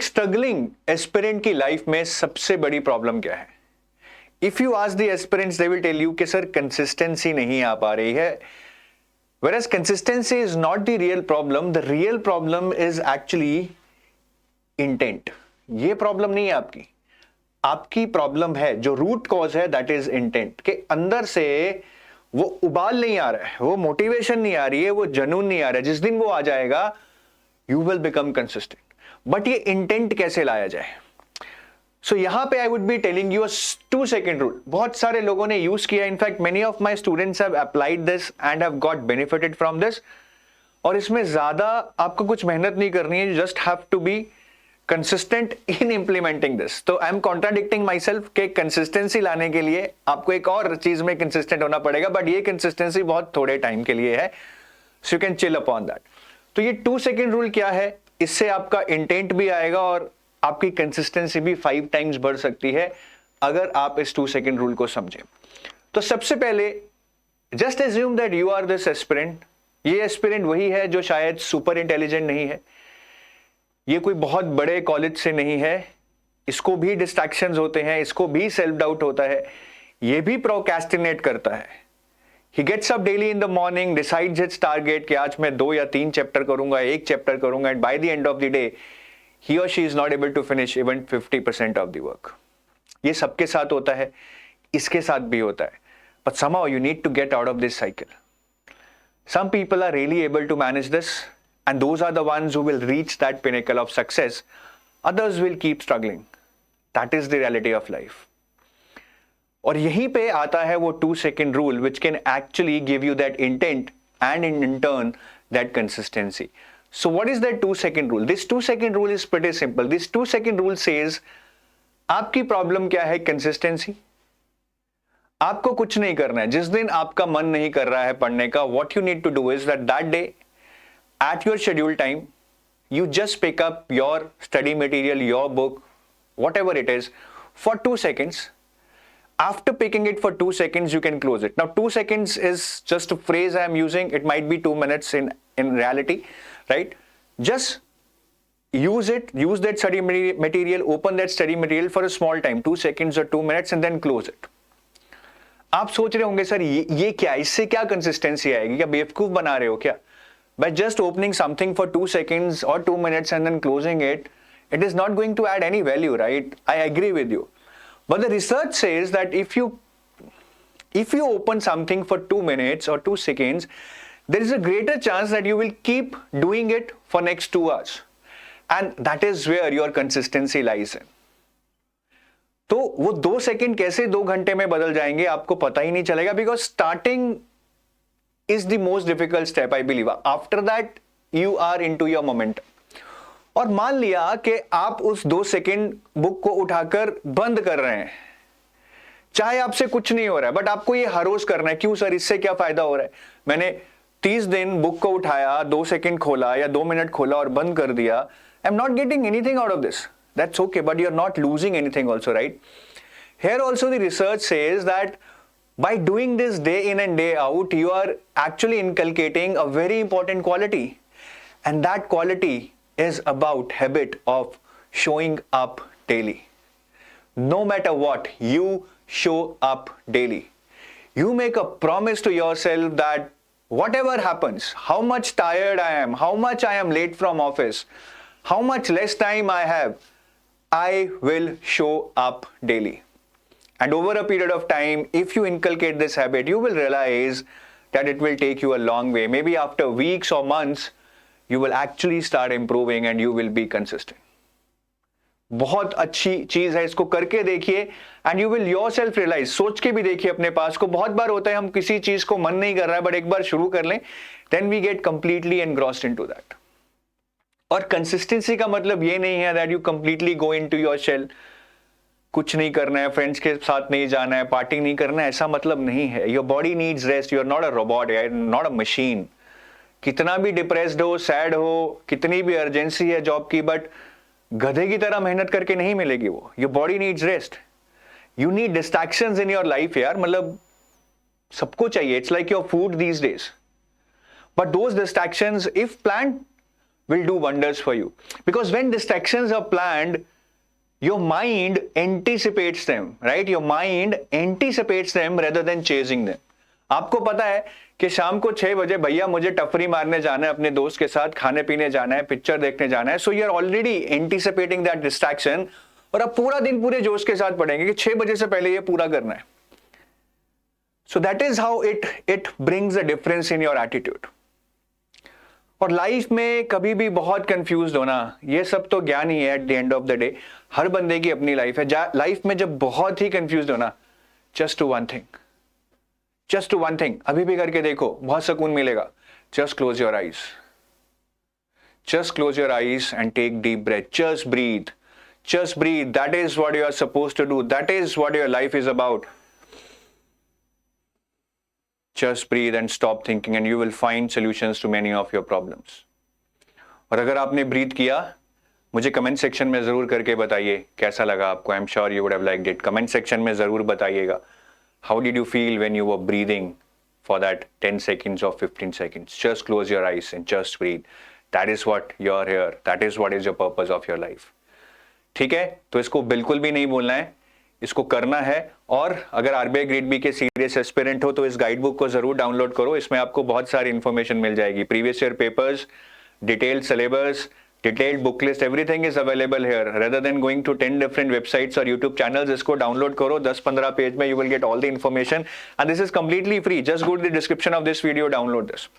एक struggling aspirant की life में सबसे बड़ी प्रॉब्लम क्या है? If you ask the aspirants they will tell you कि सर कंसिस्टेंसी नहीं आ पा रही है. Whereas consistency is not the real problem. The real problem is actually intent. ये प्रॉब्लम नहीं है आपकी. आपकी प्रॉब्लम है, जो रूट कॉज है, दैट इज इंटेंट. के अंदर से वो उबाल नहीं आ रहा है, वो मोटिवेशन नहीं आ रही है, वो जुनून नहीं आ रहा है. जिस दिन वो आ जाएगा you will become consistent. But ये इंटेंट कैसे लाया जाए? सो यहां पे I would be telling you 2 second rule. बहुत सारे लोगों ने यूज किया. In fact many of my students have applied this and have got benefited from this. और इसमें ज्यादा आपको कुछ मेहनत नहीं करनी है. You just have to be consistent in implementing this. तो I am contradicting myself के कंसिस्टेंसी लाने के लिए आपको एक और चीज में कंसिस्टेंट होना पड़ेगा. बट ये कंसिस्टेंसी बहुत थोड़े टाइम के लिए है. So you can chill upon that. तो ये 2 सेकंड रूल क्या है? इससे आपका इंटेंट भी आएगा और आपकी कंसिस्टेंसी भी 5 टाइम्स बढ़ सकती है अगर आप इस 2 सेकंड रूल को समझें. तो सबसे पहले just assume that you are this aspirant. ये एस्पिरेंट वही है जो शायद सुपर इंटेलिजेंट नहीं है, ये कोई बहुत बड़े कॉलेज से नहीं है, इसको भी डिस्ट्रैक्शंस होते हैं, इसको भी सेल्फ डाउट होता है, ये भी प्रोक्रेस्टिनेट करता है. He gets up daily in the morning, decides its target कि आज मैं 2 या 3 चैप्टर करूंगा, 1 चैप्टर करूंगा, and by the end of the day he or she is not able to finish even 50% of the work. ये सबके साथ होता है, इसके साथ भी होता है. But somehow you need to get out of this cycle. Some people are really able to manage this, and those are the ones who will reach that pinnacle of success. Others will keep struggling. That is the reality of life. और यहीं पे आता है वो 2 second rule which can actually give you that intent and in turn that consistency. So what is that 2 second rule? This 2 second rule is pretty simple. This 2 second rule says आपकी problem क्या है? Consistency. आपको कुछ नहीं करना है. जिस दिन आपका मन नहीं कर रहा है पढ़ने का, what you need to do is that day at your scheduled time you just pick up your study material, your book, whatever it is, for 2 seconds. After picking it for 2 seconds, you can close it. Now 2 seconds is just a phrase I am using. It might be 2 minutes in reality, right? Just use it, use that study material, open that study material for a small time, 2 seconds or 2 minutes, and then close it. आप सोच रहे होंगे sir ये क्या, इससे क्या consistency आएगी? क्या बेवकूफ बना रहे हो क्या? By just opening something for 2 seconds or 2 minutes and then closing it, it is not going to add any value, right? I agree with you. But the research says that if you open something for 2 minutes or 2 seconds, there is a greater chance that you will keep doing it for next 2 hours. And that is where your consistency lies in. तो वो 2 second कैसे 2 घंटे में बदल जाएंगे आपको पता ही नहीं चलेगा, because starting is the most difficult step, I believe. After that, you are into your momentum. और मान लिया कि आप उस 2 सेकंड बुक को उठाकर बंद कर रहे हैं, चाहे आपसे कुछ नहीं हो रहा है, बट आपको ये हर रोज करना है. क्यों सर, इससे क्या फायदा हो रहा है? मैंने 30 दिन बुक को उठाया, 2 सेकंड खोला या 2 मिनट खोला और बंद कर दिया. I am not getting anything out of this. That's okay, but you are not losing anything also, right? Here also the research says that by doing this day in and day out, you are actually inculcating a very important quality, and that quality is about habit of showing up daily. No matter what, you show up daily. You make a promise to yourself that whatever happens, how much tired I am, how much I am late from office, how much less time I have, I will show up daily. And over a period of time, if you inculcate this habit, you will realize that it will take you a long way. Maybe after weeks or months, you will actually start improving and you will be consistent. बहुत अच्छी चीज है, इसको करके देखिए and you will yourself realize. सोच के भी देखिए अपने पास को. बहुत बार होता है हम किसी चीज को मन नहीं कर रहा है, बट एक बार शुरू कर लें, then we get completely engrossed into that. और कंसिस्टेंसी का मतलब ये नहीं है that you completely go into your shell. कुछ नहीं करना है, फ्रेंड्स के साथ नहीं जाना है, पार्टी नहीं करना है, ऐसा मतलब नहीं है. Your body needs rest. You are not a robot, you are not a machine. कितना भी डिप्रेस्ड हो, सैड हो, कितनी भी अर्जेंसी है जॉब की, बट गधे की तरह मेहनत करके नहीं मिलेगी वो. Your body needs rest. You need distractions in your life यार. मतलब सबको चाहिए. It's like your food these days. But those distractions if planned will do wonders for you. Because when distractions are planned, your mind anticipates them, right? Your mind anticipates them rather than chasing them. आपको पता है कि शाम को 6 बजे भैया मुझे टफरी मारने जाना है, अपने दोस्त के साथ खाने पीने जाना है, पिक्चर देखने जाना है. So you are already anticipating that distraction, और आप पूरा दिन पूरे जोश के साथ पढ़ेंगे कि 6 बजे से पहले ये पूरा करना है. So that is how it brings a difference in your attitude. और लाइफ में कभी भी बहुत कंफ्यूज होना, ये सब तो ज्ञान ही है at the end of the day. हर बंदे की अपनी लाइफ है. लाइफ में जब बहुत ही कंफ्यूज होना, just do one thing, just do one thing. अभी भी करके देखो, बहुत सुकून मिलेगा. Just close your eyes, just close your eyes and take deep breath. Just breathe, just breathe. That is what you are supposed to do. That is what your life is about. Just breathe and stop thinking and you will find solutions to many of your problems. और अगर आपने breathe किया, मुझे comment section में जरूर करके बताइए कैसा लगा आपको. I am sure you would have liked it. Comment section में जरूर बताइएगा. How did you feel when you were breathing for that 10 seconds or 15 seconds? Just close your eyes and just breathe. That is what you're here. That is what is your purpose of your life. ठीक है, तो इसको बिल्कुल भी नहीं बोलना है, इसको करना है. और अगर आरबीआई ग्रेड बी के सीरियस एस्पिरेंट हो तो इस गाइड बुक को जरूर डाउनलोड करो. इसमें आपको बहुत सारी इंफॉर्मेशन मिल जाएगी. Previous year papers, detailed syllabus, detailed book list, everything is available here. Rather than going to 10 different websites और यूट्यूब चैनल्स, इसको डाउनलोड करो. 10-15 पेज में you will get all the information and this is completely free. Just go to the description of this video, download this.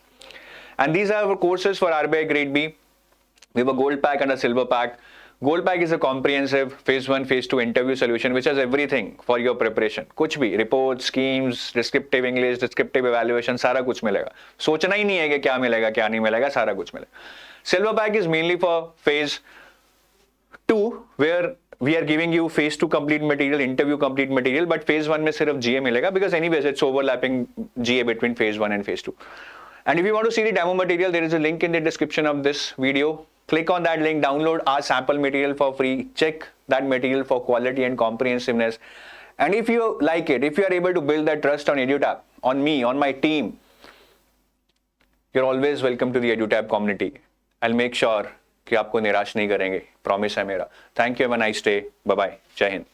And these are courses for RBI grade B. We have a gold pack and a silver pack. Gold pack is a comprehensive phase 1, phase 2 interview solution which has everything for your preparation. कुछ भी, reports, schemes, descriptive English, descriptive evaluation, सारा कुछ मिलेगा. सोचना ही नहीं है कि क्या मिलेगा क्या नहीं मिलेगा, सारा कुछ मिलेगा. Silver pack is mainly for phase 2 where we are giving you phase 2 complete material, interview complete material, but phase 1 में सिर्फ GA मिलेगा because anyways it's overlapping GA between phase 1 and phase 2. And if you want to see the demo material, there is a link in the description of this video. Click on that link, download our sample material for free, check that material for quality and comprehensiveness. And if you like it, if you are able to build that trust on EduTap, on me, on my team, you're always welcome to the EduTap community. I'll make sure कि आपको निराश नहीं करेंगे, promise है मेरा. Thank you, have a nice day. Bye bye. जय हिंद.